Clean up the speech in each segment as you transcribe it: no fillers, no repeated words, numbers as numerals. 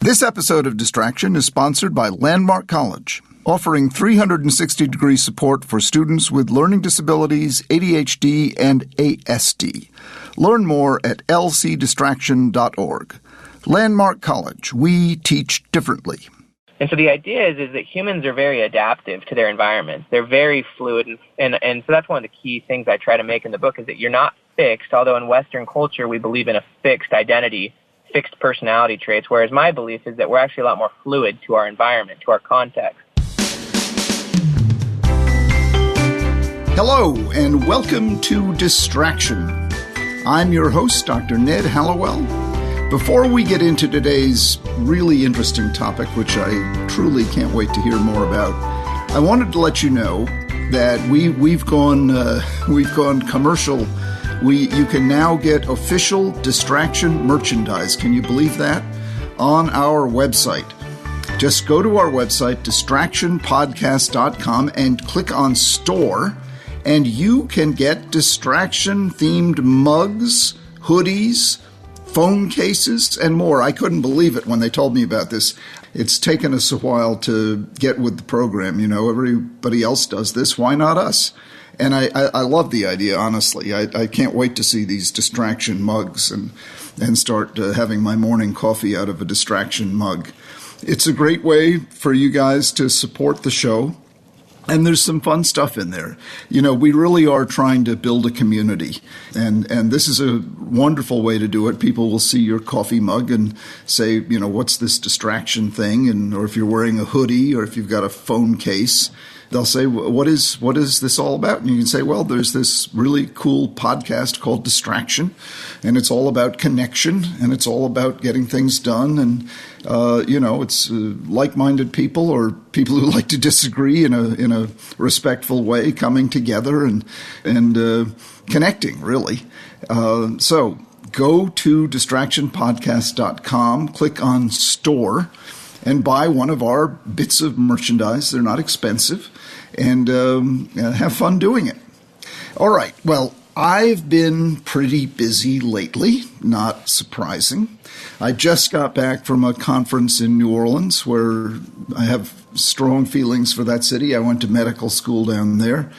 This episode of Distraction is sponsored by Landmark College, offering 360-degree support for students with learning disabilities, ADHD, and ASD. Learn more at lcdistraction.org. Landmark College, we teach differently. And so the idea is that humans are very adaptive to their environments. They're very fluid, and so that's one of the key things I try to make in the book is that you're not fixed, although in Western culture we believe in a fixed identity, fixed personality traits, whereas my belief is that we're actually a lot more fluid to our environment, to our context. Hello, and welcome to Distraction. I'm your host, Dr. Ned Hallowell. Before we get into today's really interesting topic, which I truly can't wait to hear more about, I wanted to let you know that we've gone commercial. You can now get official Distraction merchandise. Can you believe that? On our website. Just go to our website, distractionpodcast.com, and click on Store, and you can get Distraction-themed mugs, hoodies, phone cases, and more. I couldn't believe it when they told me about this. It's taken us a while to get with the program. You know, everybody else does this. Why not us? And I love the idea, honestly. I can't wait to see these Distraction mugs and start having my morning coffee out of a Distraction mug. It's a great way for you guys to support the show. And there's some fun stuff in there. You know, we really are trying to build a community. And this is a wonderful way to do it. People will see your coffee mug and say, you know, what's this Distraction thing? Or if you're wearing a hoodie or if you've got a phone case, they'll say, what is this all about? And you can say, well, there's this really cool podcast called Distraction, and it's all about connection, and it's all about getting things done. And, it's like-minded people or people who like to disagree in a respectful way coming together and connecting, really. So go to distractionpodcast.com, click on Store, and buy one of our bits of merchandise. They're not expensive, and have fun doing it. All right, well, I've been pretty busy lately, not surprising. I just got back from a conference in New Orleans where I have strong feelings for that city. I went to medical school down there.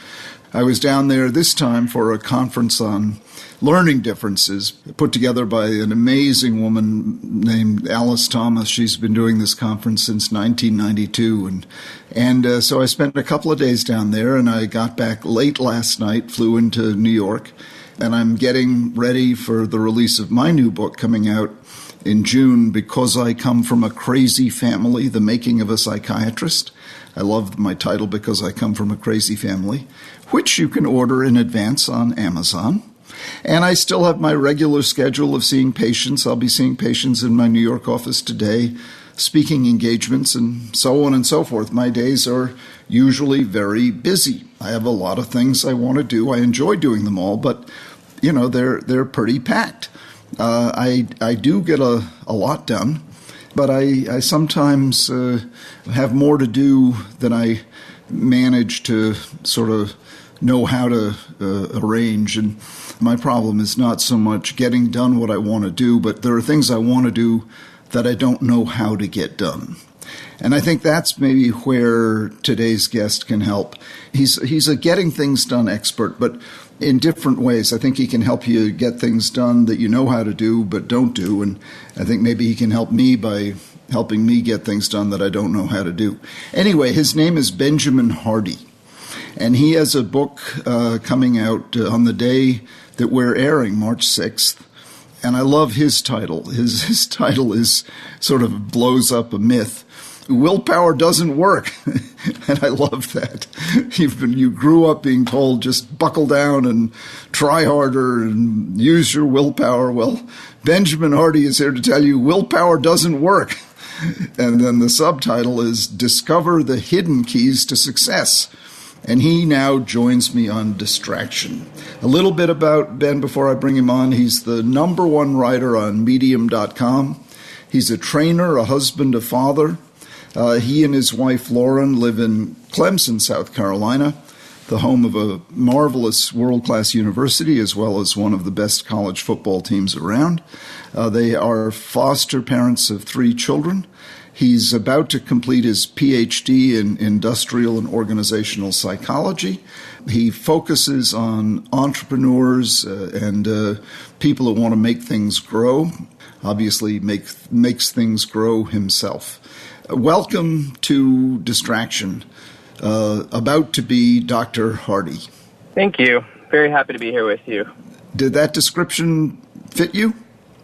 I was down there this time for a conference on learning differences put together by an amazing woman named Alice Thomas. She's been doing this conference since 1992. And so I spent a couple of days down there, and I got back late last night, flew into New York, and I'm getting ready for the release of my new book coming out in June, Because I Come From a Crazy Family, The Making of a Psychiatrist. I love my title, Because I Come From a Crazy Family, which you can order in advance on Amazon. And I still have my regular schedule of seeing patients. I'll be seeing patients in my New York office today, speaking engagements, and so on and so forth. My days are usually very busy. I have a lot of things I want to do. I enjoy doing them all, but, you know, they're pretty packed. I do get a lot done, but I sometimes have more to do than I manage to sort of know how to arrange. And my problem is not so much getting done what I want to do, but there are things I want to do that I don't know how to get done. And I think that's maybe where today's guest can help. He's a getting things done expert, but in different ways. I think he can help you get things done that you know how to do but don't do. And I think maybe he can help me by helping me get things done that I don't know how to do. Anyway, his name is Benjamin Hardy. And he has a book coming out on the day that we're airing, March 6th. And I love his title. His title is sort of blows up a myth. Willpower Doesn't Work. And I love that. You grew up being told just buckle down and try harder and use your willpower. Well, Benjamin Hardy is here to tell you willpower doesn't work. And then the subtitle is Discover the Hidden Keys to Success. And he now joins me on Distraction. A little bit about Ben before I bring him on. He's the #1 writer on Medium.com. He's a trainer, a husband, a father. He and his wife, Lauren, live in Clemson, South Carolina. the home of a marvelous world-class university as well as one of the best college football teams around. They are foster parents of 3 children. He's about to complete his PhD in industrial and organizational psychology. He focuses on entrepreneurs and people who want to make things grow. Obviously, makes things grow himself. Welcome to Distraction. About to be Dr. Hardy. Thank you. Very happy to be here with you. Did that description fit you?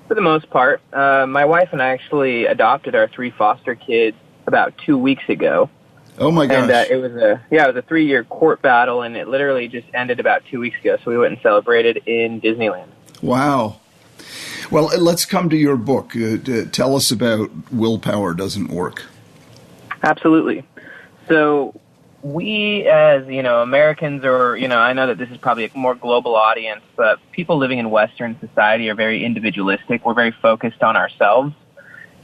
For the most part. My wife and I actually adopted our 3 foster kids about 2 weeks ago. Oh my gosh! And it was a 3-year court battle, and it literally just ended about 2 weeks ago. So we went and celebrated in Disneyland. Wow. Well, let's come to your book. Tell us about Willpower Doesn't Work. Absolutely. So we, as Americans, or I know that this is probably a more global audience, but people living in Western society are very individualistic. We're very focused on ourselves,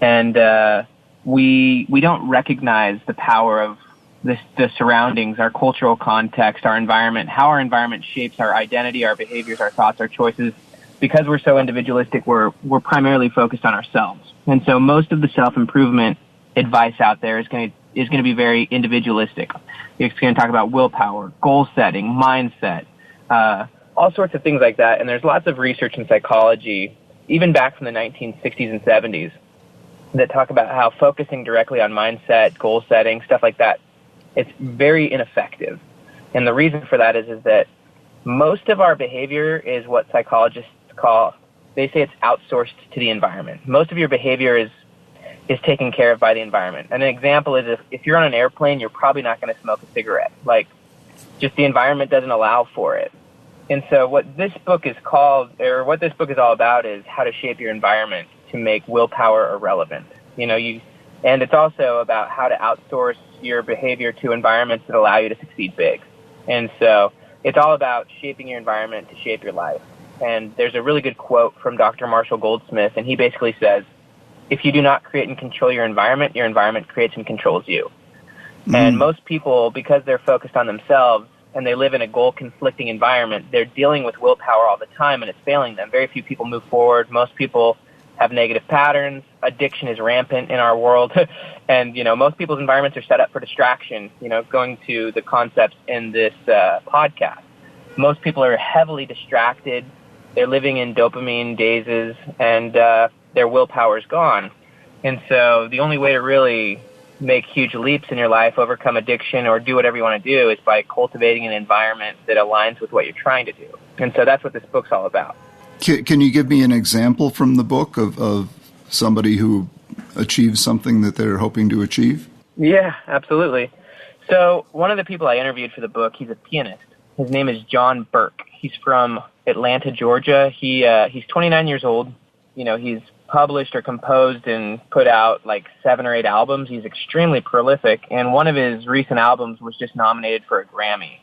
and we don't recognize the power of the surroundings, our cultural context, our environment, how our environment shapes our identity, our behaviors, our thoughts, our choices. Because we're so individualistic, we're primarily focused on ourselves, and so most of the self-improvement advice out there is going to be very individualistic. It's going to talk about willpower, goal setting, mindset, all sorts of things like that. And there's lots of research in psychology, even back from the 1960s and 70s, that talk about how focusing directly on mindset, goal setting, stuff like that, it's very ineffective. And the reason for that is that most of our behavior is what psychologists call, they say it's outsourced to the environment. Most of your behavior is taken care of by the environment. And an example is if you're on an airplane, you're probably not going to smoke a cigarette. Like, just the environment doesn't allow for it. And so what this book is called, or what this book is all about, is how to shape your environment to make willpower irrelevant. And it's also about how to outsource your behavior to environments that allow you to succeed big. And so it's all about shaping your environment to shape your life. And there's a really good quote from Dr. Marshall Goldsmith, and he basically says, if you do not create and control your environment creates and controls you. Mm. And most people, because they're focused on themselves and they live in a goal-conflicting environment, they're dealing with willpower all the time, and it's failing them. Very few people move forward. Most people have negative patterns. Addiction is rampant in our world. And, most people's environments are set up for distraction, going to the concepts in this podcast. Most people are heavily distracted. They're living in dopamine dazes, and their willpower is gone. And so the only way to really make huge leaps in your life, overcome addiction, or do whatever you want to do is by cultivating an environment that aligns with what you're trying to do. And so that's what this book's all about. Can you give me an example from the book of somebody who achieved something that they're hoping to achieve? Yeah, absolutely. So one of the people I interviewed for the book, he's a pianist. His name is John Burke. He's from Atlanta, Georgia. He's 29 years old. He's published or composed and put out like 7 or 8 albums. He's extremely prolific, and one of his recent albums was just nominated for a Grammy.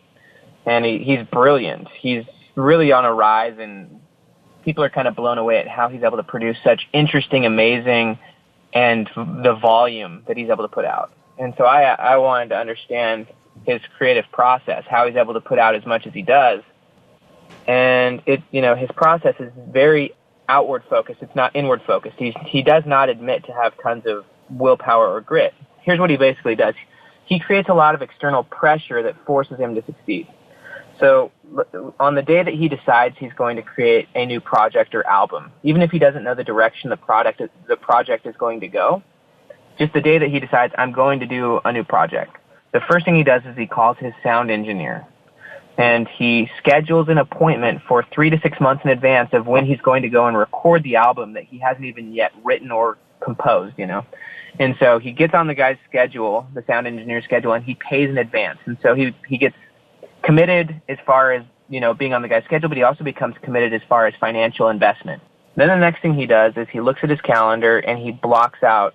And he's brilliant. He's really on a rise, and people are kind of blown away at how he's able to produce such interesting, amazing, and the volume that he's able to put out. And so I wanted to understand his creative process, how he's able to put out as much as he does. And his process is very outward focused. It's not inward focused. He does not admit to have tons of willpower or grit. Here's what he basically does. He creates a lot of external pressure that forces him to succeed. So on the day that he decides he's going to create a new project or album, even if he doesn't know the direction the project is going to go, just the day that he decides, I'm going to do a new project, the first thing he does is he calls his sound engineer. And he schedules an appointment for 3 to 6 months in advance of when he's going to go and record the album that he hasn't even yet written or composed, And so he gets on the guy's schedule, the sound engineer's schedule, and he pays in advance. And so he gets committed as far as, being on the guy's schedule, but he also becomes committed as far as financial investment. Then the next thing he does is he looks at his calendar and he blocks out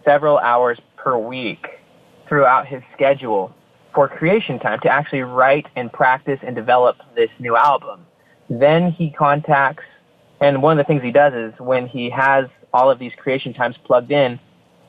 several hours per week throughout his schedule for creation time to actually write and practice and develop this new album. Then he contacts, and one of the things he does is when he has all of these creation times plugged in,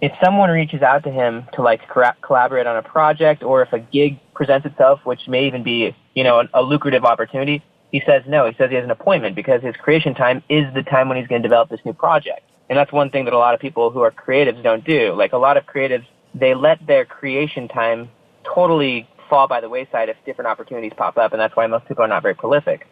if someone reaches out to him to collaborate on a project, or if a gig presents itself, which may even be, a lucrative opportunity, he says no. He says he has an appointment because his creation time is the time when he's going to develop this new project. And that's one thing that a lot of people who are creatives don't do. Like a lot of creatives, they let their creation time totally fall by the wayside if different opportunities pop up, and that's why most people are not very prolific.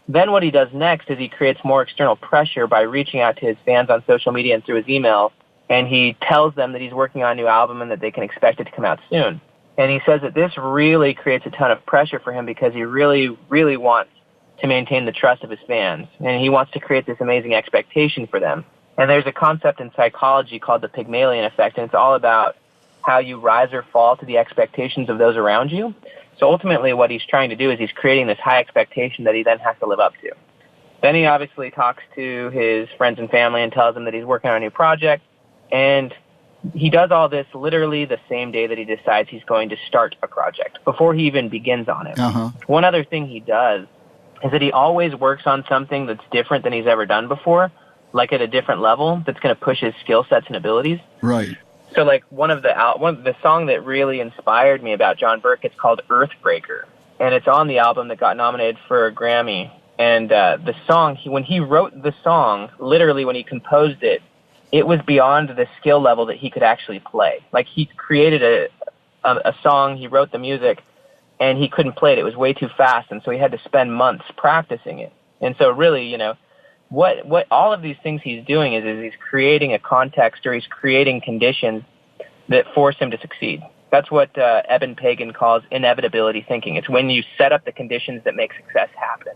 Then what he does next is he creates more external pressure by reaching out to his fans on social media and through his email, and he tells them that he's working on a new album and that they can expect it to come out soon. And he says that this really creates a ton of pressure for him because he really, really wants to maintain the trust of his fans, and he wants to create this amazing expectation for them. And there's a concept in psychology called the Pygmalion effect, and it's all about how you rise or fall to the expectations of those around you. So ultimately what he's trying to do is he's creating this high expectation that he then has to live up to. Then he obviously talks to his friends and family and tells them that he's working on a new project, and he does all this literally the same day that he decides he's going to start a project, before he even begins on it. One other thing he does is that he always works on something that's different than he's ever done before, like at a different level, that's going to push his skill sets and abilities. Right. So like one of the song that really inspired me about John Burke, it's called Earthbreaker, and it's on the album that got nominated for a Grammy. And the song, when he wrote the song, literally when he composed it, it was beyond the skill level that he could actually play. Like he created a song, he wrote the music, and he couldn't play it. It was way too fast, and so he had to spend months practicing it. And so really, what all of these things he's doing is he's creating a context, or he's creating conditions that force him to succeed. That's what Eben Pagan calls inevitability thinking. It's when you set up the conditions that make success happen.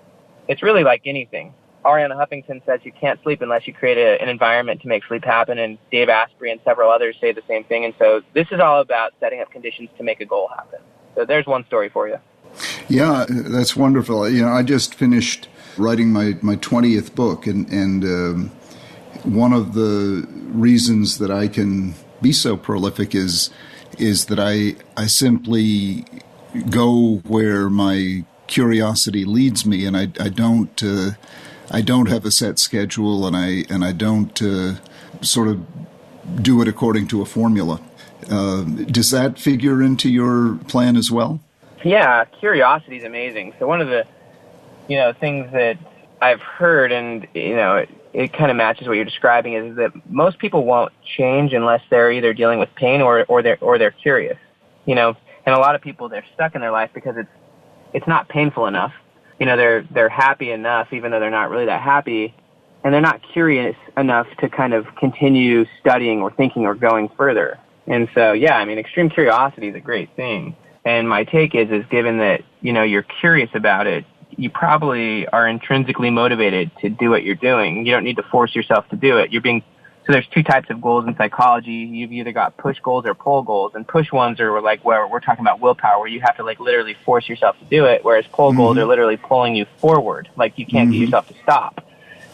It's really like anything. Ariana Huffington says you can't sleep unless you create an environment to make sleep happen, and Dave Asprey and several others say the same thing. And so this is all about setting up conditions to make a goal happen. So there's one story for you. Yeah, that's wonderful. I just finished writing my 20th book, and one of the reasons that I can be so prolific is that I simply go where my curiosity leads me, and I don't have a set schedule, and I don't sort of do it according to a formula. Does that figure into your plan as well? Yeah, curiosity is amazing. So one of the things that I've heard, and it kind of matches what you're describing, is that most people won't change unless they're either dealing with pain or they're curious. And a lot of people, they're stuck in their life because it's not painful enough. They're happy enough, even though they're not really that happy, and they're not curious enough to kind of continue studying or thinking or going further. And so, yeah, extreme curiosity is a great thing. And my take is given that, you're curious about it, you probably are intrinsically motivated to do what you're doing. You don't need to force yourself to do it. So there's two types of goals in psychology. You've either got push goals or pull goals, and push ones are like where we're talking about willpower, where you have to like literally force yourself to do it, whereas pull goals are literally pulling you forward, like you can't get yourself to stop.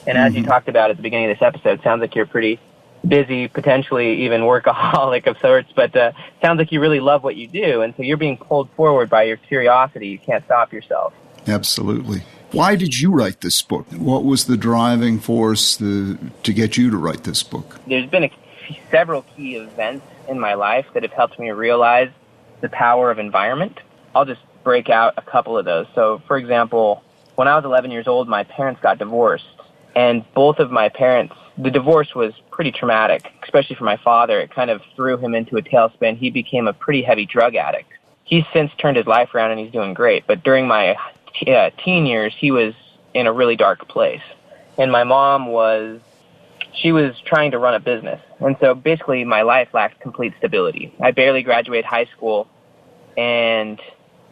And as you talked about at the beginning of this episode, it sounds like you're pretty busy, potentially even workaholic of sorts, but sounds like you really love what you do, and so you're being pulled forward by your curiosity. You can't stop yourself. Absolutely. Why did you write this book? What was the driving force to get you to write this book? There's been several key events in my life that have helped me realize the power of environment. I'll just break out a couple of those. So, for example, when I was 11 years old, my parents got divorced, and both of my parents, the divorce was pretty traumatic, especially for my father. It kind of threw him into a tailspin. He became a pretty heavy drug addict. He's since turned his life around, and he's doing great. But during my teen years, he was in a really dark place. And my mom was trying to run a business. And so basically my life lacked complete stability. I barely graduated high school. And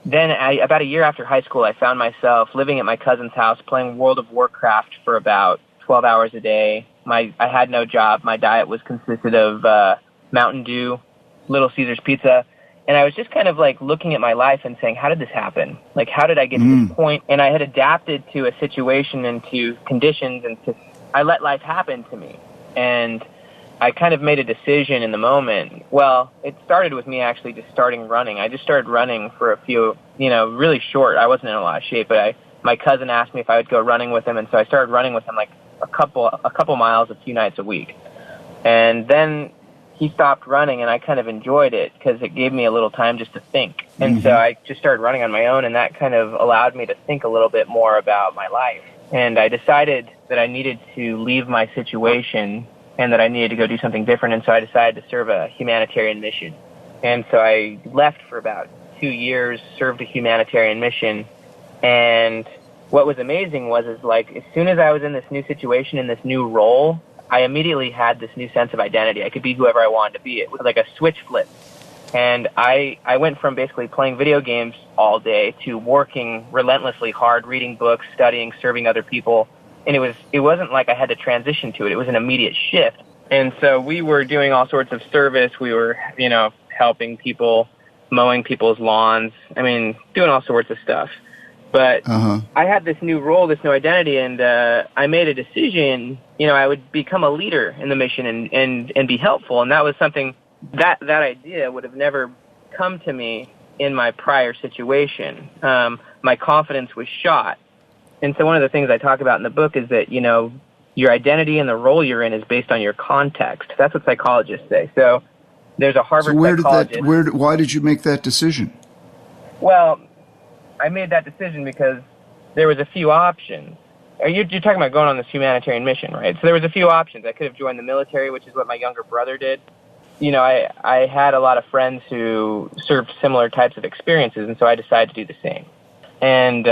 then about a year after high school, I found myself living at my cousin's house playing World of Warcraft for about 12 hours a day. I had no job. My diet consisted of Mountain Dew, Little Caesars pizza. And I was just kind of like looking at my life and saying, how did this happen? Like, how did I get to this point? And I had adapted to a situation and to conditions, and I let life happen to me. And I kind of made a decision in the moment. Well, it started with me actually just starting running. I just started running for a few, really short. I wasn't in a lot of shape, but my cousin asked me if I would go running with him. And so I started running with him like a couple miles a few nights a week. And then he stopped running, and I kind of enjoyed it because it gave me a little time just to think. And so I just started running on my own, and that kind of allowed me to think a little bit more about my life. And I decided that I needed to leave my situation and that I needed to go do something different, and so I decided to serve a humanitarian mission. And so I left for about 2 years, served a humanitarian mission, and what was amazing was like as soon as I was in this new situation, in this new role, I immediately had this new sense of identity. I could be whoever I wanted to be. It was like a switch flip. And I went from basically playing video games all day to working relentlessly hard, reading books, studying, serving other people. And it wasn't like I had to transition to it. It was an immediate shift. And so we were doing all sorts of service. We were, helping people, mowing people's lawns. I mean, doing all sorts of stuff. But I had this new role, this new identity, and I made a decision, I would become a leader in the mission and be helpful. And that was something, that idea would have never come to me in my prior situation. My confidence was shot. And so one of the things I talk about in the book is that, your identity and the role you're in is based on your context. That's what psychologists say. So there's a Harvard psychologist. Why did you make that decision? Well, I made that decision because there was a few options. You're talking about going on this humanitarian mission, right? So there was a few options. I could have joined the military, which is what my younger brother did. I had a lot of friends who served similar types of experiences, and so I decided to do the same. And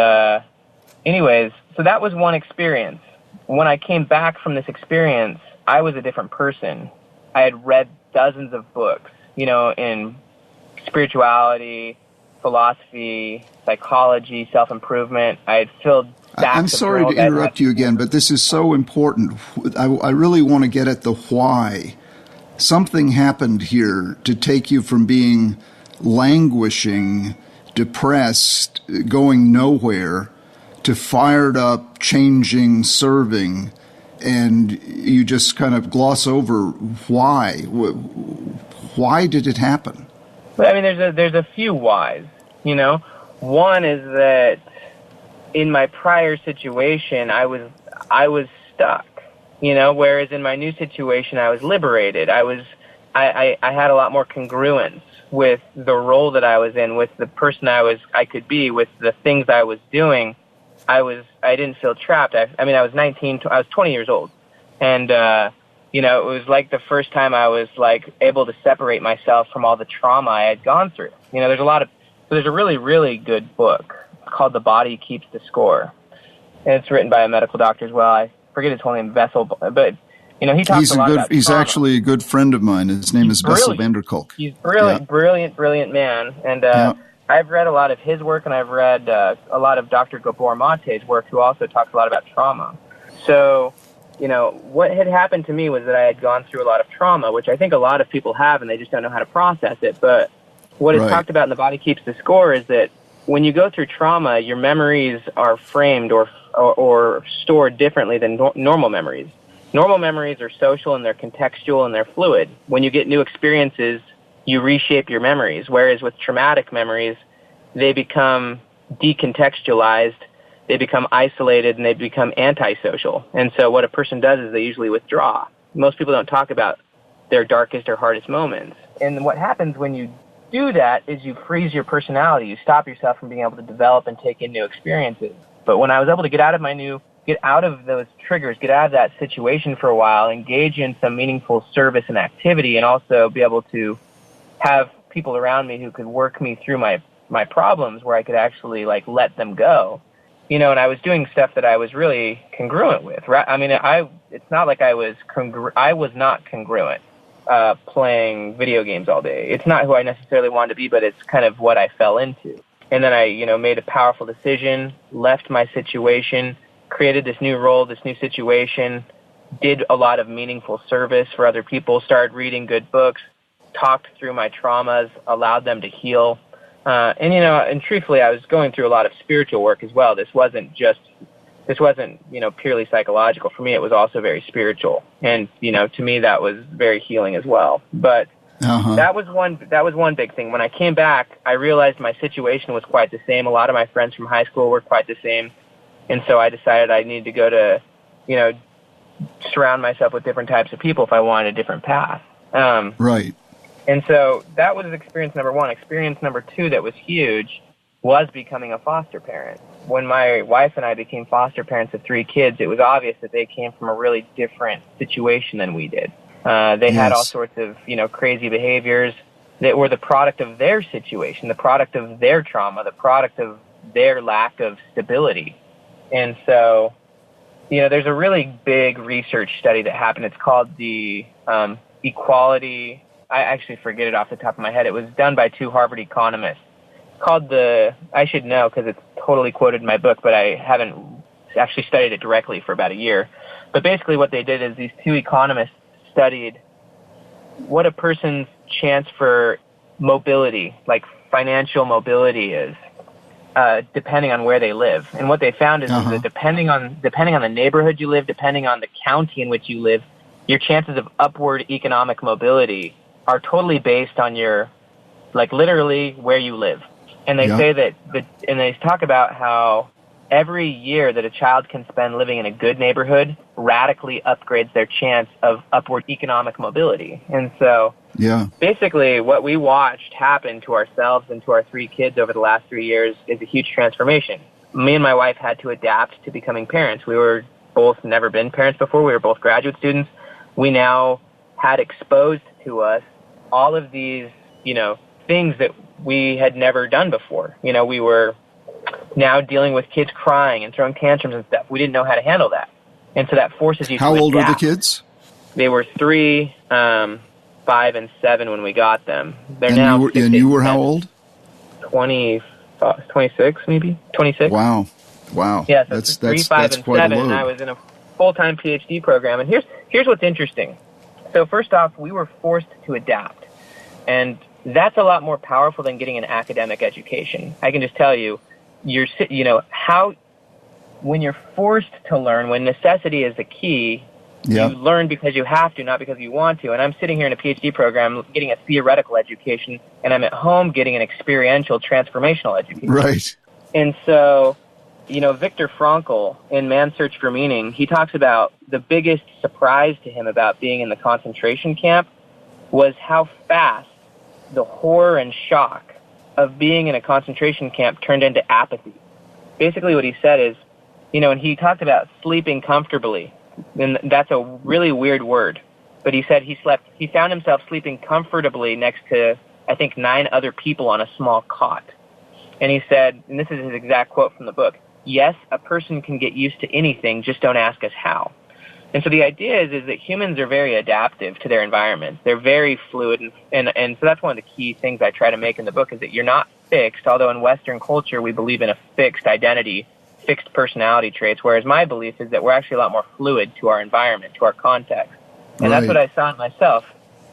anyways, so that was one experience. When I came back from this experience, I was a different person. I had read dozens of books, in spirituality, philosophy, psychology, self-improvement. I had filled stacks I'm sorry to interrupt you again, but this is so important. I really want to get at the why. Something happened here to take you from being languishing, depressed, going nowhere, to fired up, changing, serving, and you just kind of gloss over why. Why did it happen? I mean, there's a few whys, One is that in my prior situation, I was stuck, whereas in my new situation, I was liberated. I had a lot more congruence with the role that I was in, with the person I could be, with the things I was doing. I didn't feel trapped. I was 19, I was 20 years old. And, it was like the first time I was like able to separate myself from all the trauma I had gone through. There's a really, really good book called The Body Keeps the Score. And it's written by a medical doctor as well. I forget his whole name, Vessel, but he talks a lot about He's trauma. Actually a good friend of mine. His name is Bessel van der Kolk. He's brilliant man. And I've read a lot of his work, and I've read a lot of Dr. Gabor Mate's work, who also talks a lot about trauma. So, what had happened to me was that I had gone through a lot of trauma, which I think a lot of people have, and they just don't know how to process it. But what is talked about in The Body Keeps the Score is that when you go through trauma, your memories are framed or stored differently than normal memories. Normal memories are social, and they're contextual, and they're fluid. When you get new experiences, you reshape your memories, whereas with traumatic memories, they become decontextualized, they become isolated, and they become antisocial. And so what a person does is they usually withdraw. Most people don't talk about their darkest or hardest moments. And what happens when you do that is you freeze your personality. You stop yourself from being able to develop and take in new experiences. But when I was able to get out of those triggers, get out of that situation for a while, engage in some meaningful service and activity, and also be able to have people around me who could work me through my problems, where I could actually let them go, and I was doing stuff that I was really congruent with, right? I mean, it's not like I was not congruent playing video games all day. It's not who I necessarily wanted to be, but it's kind of what I fell into. And then I, made a powerful decision, left my situation, created this new role, this new situation, did a lot of meaningful service for other people, started reading good books, talked through my traumas, allowed them to heal. And truthfully, I was going through a lot of spiritual work as well. This wasn't purely psychological. For me, it was also very spiritual. And, to me, that was very healing as well. But that was one big thing. When I came back, I realized my situation was quite the same. A lot of my friends from high school were quite the same. And so I decided I needed to go to, surround myself with different types of people if I wanted a different path. Right. And so that was experience number one. Experience number two that was huge was becoming a foster parent. When my wife and I became foster parents of 3 kids, it was obvious that they came from a really different situation than we did. They had all sorts of, crazy behaviors that were the product of their situation, the product of their trauma, the product of their lack of stability. And so, there's a really big research study that happened. It's called the Equality. I actually forget it off the top of my head. It was done by 2 Harvard economists. It's called I should know because it's totally quoted in my book, but I haven't actually studied it directly for about a year. But basically what they did is these 2 economists studied what a person's chance for mobility, like financial mobility is, depending on where they live. And what they found is that depending on the neighborhood you live, depending on the county in which you live, your chances of upward economic mobility are totally based on your, literally where you live. And they say that, and they talk about how every year that a child can spend living in a good neighborhood radically upgrades their chance of upward economic mobility. And so basically what we watched happen to ourselves and to our 3 kids over the last 3 years is a huge transformation. Me and my wife had to adapt to becoming parents. We were both never been parents before. We were both graduate students. We now had exposed to us all of these, things that we had never done before. We were now dealing with kids crying and throwing tantrums and stuff. We didn't know how to handle that. And so that forces you to adapt. How old were the kids? They were 3, 5, and 7 when we got them. They're and now. You were how old? 26, maybe 26. Wow. Yeah, so that's 3, 5, and 7. And I was in a full-time PhD program. And here's what's interesting. So first off, we were forced to adapt, and that's a lot more powerful than getting an academic education. I can just tell you, when you're forced to learn, when necessity is the key, you learn because you have to, not because you want to. And I'm sitting here in a PhD program getting a theoretical education, and I'm at home getting an experiential, transformational education. Right. And so, Viktor Frankl, in Man's Search for Meaning, he talks about the biggest surprise to him about being in the concentration camp was how fast the horror and shock of being in a concentration camp turned into apathy. Basically what he said is, and he talked about sleeping comfortably, and that's a really weird word, but he said he found himself sleeping comfortably next to, I think, 9 other people on a small cot. And he said, and this is his exact quote from the book, "Yes, a person can get used to anything, just don't ask us how." And so the idea is that humans are very adaptive to their environments. They're very fluid, and so that's one of the key things I try to make in the book is that you're not fixed, although in Western culture we believe in a fixed identity, fixed personality traits, whereas my belief is that we're actually a lot more fluid to our environment, to our context. And that's what I saw in myself.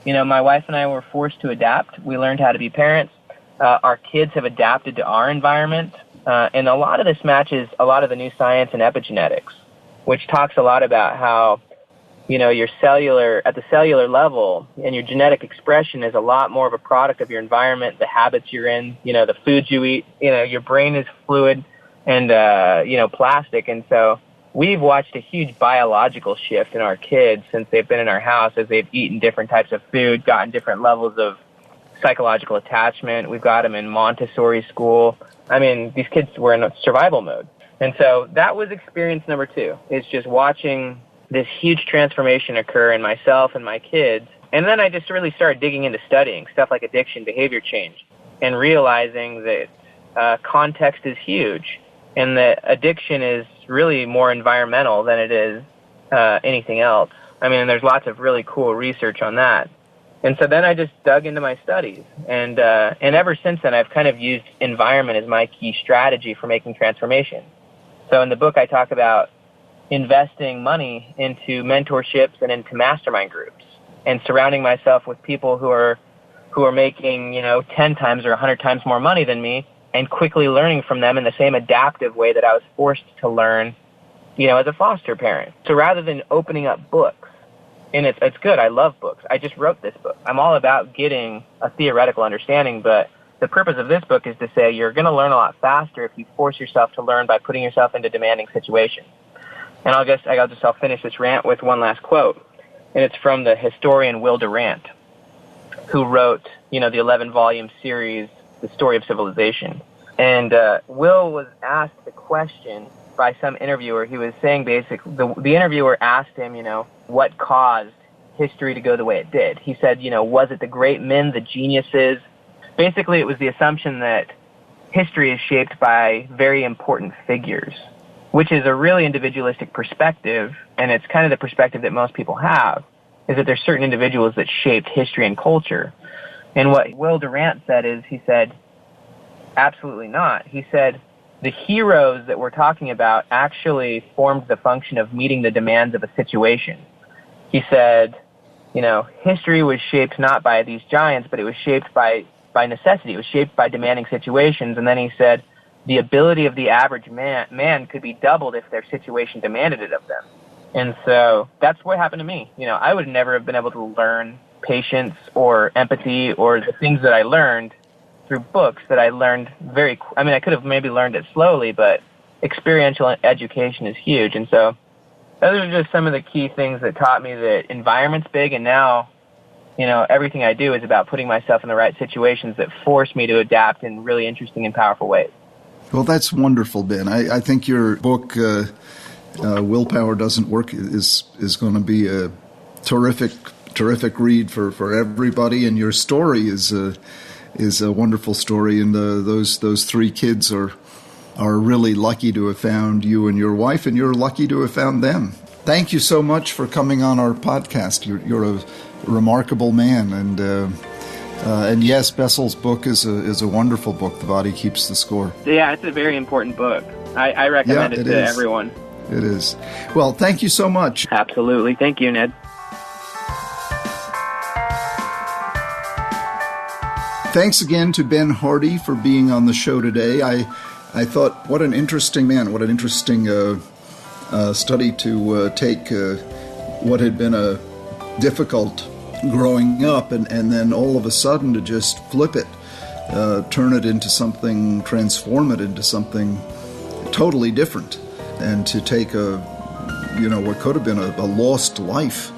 My wife and I were forced to adapt. We learned how to be parents. Our kids have adapted to our environment. And a lot of this matches a lot of the new science in epigenetics, which talks a lot about how, your at the cellular level, and your genetic expression is a lot more of a product of your environment, the habits you're in, the foods you eat. Your brain is fluid and, plastic. And so we've watched a huge biological shift in our kids since they've been in our house as they've eaten different types of food, gotten different levels of psychological attachment. We've got them in Montessori school. I mean, these kids were in survival mode. And so that was experience number 2, is just watching this huge transformation occur in myself and my kids. And then I just really started digging into studying stuff like addiction, behavior change, and realizing that context is huge and that addiction is really more environmental than it is anything else. I mean, there's lots of really cool research on that. And so then I just dug into my studies. And ever since then, I've kind of used environment as my key strategy for making transformation. So in the book, I talk about investing money into mentorships and into mastermind groups and surrounding myself with people who are making, 10 times or 100 times more money than me and quickly learning from them in the same adaptive way that I was forced to learn, as a foster parent. So rather than opening up books, and it's good, I love books. I just wrote this book. I'm all about getting a theoretical understanding, but the purpose of this book is to say you're going to learn a lot faster if you force yourself to learn by putting yourself into demanding situations. And I'll finish this rant with one last quote, and it's from the historian Will Durant. who wrote, the 11-volume series, The Story of Civilization. And Will was asked the question by some interviewer. He was saying basically, the interviewer asked him, what caused history to go the way it did. He said, was it the great men, the geniuses? Basically, it was the assumption that history is shaped by very important figures, which is a really individualistic perspective, and it's kind of the perspective that most people have, is that there's certain individuals that shaped history and culture. And what Will Durant said is, he said, absolutely not. He said, the heroes that we're talking about actually formed the function of meeting the demands of a situation. He said, history was shaped not by these giants, but it was shaped by necessity. It was shaped by demanding situations. And then he said, the ability of the average man could be doubled if their situation demanded it of them. And so that's what happened to me. I would never have been able to learn patience or empathy or the things that I learned through books that I learned I could have maybe learned it slowly, but experiential education is huge. And so those are just some of the key things that taught me that environment's big, and now, everything I do is about putting myself in the right situations that force me to adapt in really interesting and powerful ways. Well, that's wonderful, Ben. I think your book, Willpower Doesn't Work, is going to be a terrific read for everybody, and your story is a wonderful story, and those three kids are really lucky to have found you and your wife, and you're lucky to have found them. Thank you so much for coming on our podcast. You're a remarkable man, and yes, Bessel's book is a wonderful book. The Body Keeps the Score. Yeah, it's a very important book. I recommend it to everyone. It is. Well, thank you so much. Absolutely. Thank you, Ned. Thanks again to Ben Hardy for being on the show today. I thought, what an interesting man, what an interesting study to take what had been a difficult growing up and then all of a sudden to just flip it, turn it into something, transform it into something totally different, and to take what could have been a lost life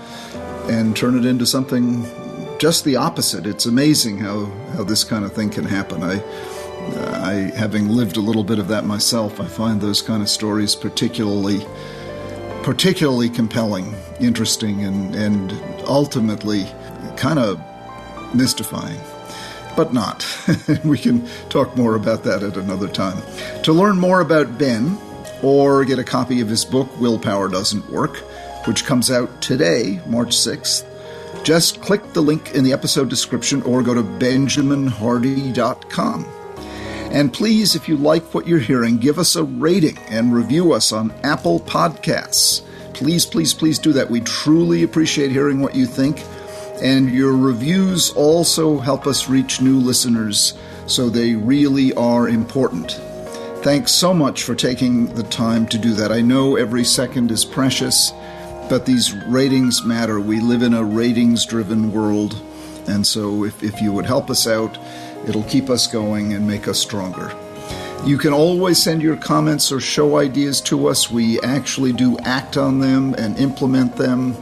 and turn it into something just the opposite. It's amazing how this kind of thing can happen. I having lived a little bit of that myself, I find those kind of stories particularly compelling, interesting, and ultimately kind of mystifying. But not. We can talk more about that at another time. To learn more about Ben, or get a copy of his book, Willpower Doesn't Work, which comes out today, March 6th, just click the link in the episode description or go to benjaminhardy.com. And please, if you like what you're hearing, give us a rating and review us on Apple Podcasts. Please, please, please do that. We truly appreciate hearing what you think. And your reviews also help us reach new listeners, so they really are important. Thanks so much for taking the time to do that. I know every second is precious, but these ratings matter. We live in a ratings-driven world, and so if you would help us out, it'll keep us going and make us stronger. You can always send your comments or show ideas to us. We actually do act on them and implement them.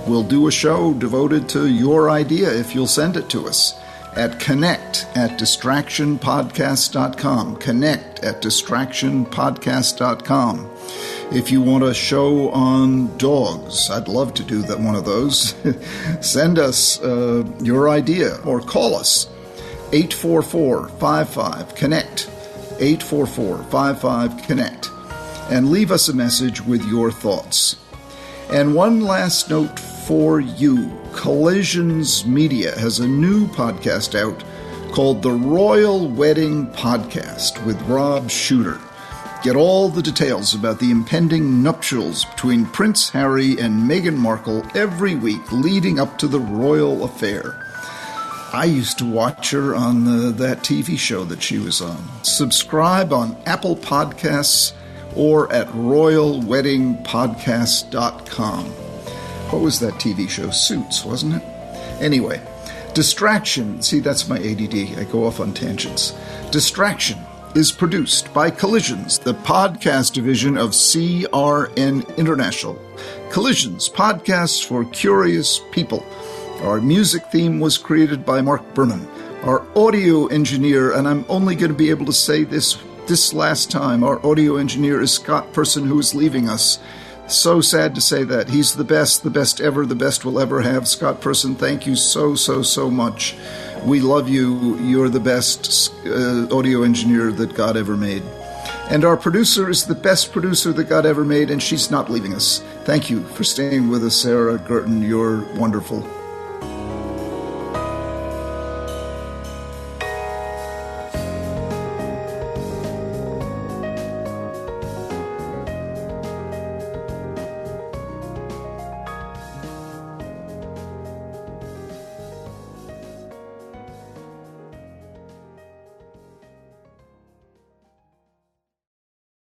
We'll do a show devoted to your idea if you'll send it to us at connect@distractionpodcast.com. Connect@distractionpodcast.com. If you want a show on dogs, I'd love to do one of those. Send us your idea or call us 844-55-CONNECT, 844-55-CONNECT, and leave us a message with your thoughts. And one last note for you. Collisions Media has a new podcast out called The Royal Wedding Podcast with Rob Shooter. Get all the details about the impending nuptials between Prince Harry and Meghan Markle every week leading up to the royal affair. I used to watch her on that TV show that she was on. Subscribe on Apple Podcasts or at royalweddingpodcast.com. What was that TV show? Suits, wasn't it? Anyway, Distraction. See, that's my ADD. I go off on tangents. Distraction is produced by Collisions, the podcast division of CRN International. Collisions, podcasts for curious people, Our music theme was created by Mark Berman. Our audio engineer, and I'm only going to be able to say this last time, our audio engineer is Scott Person, who is leaving us. So sad to say that. He's the best ever, the best we'll ever have. Scott Person, thank you so much. We love you. You're the best audio engineer that God ever made. And our producer is the best producer that God ever made, and she's not leaving us. Thank you for staying with us, Sarah Gerton. You're wonderful.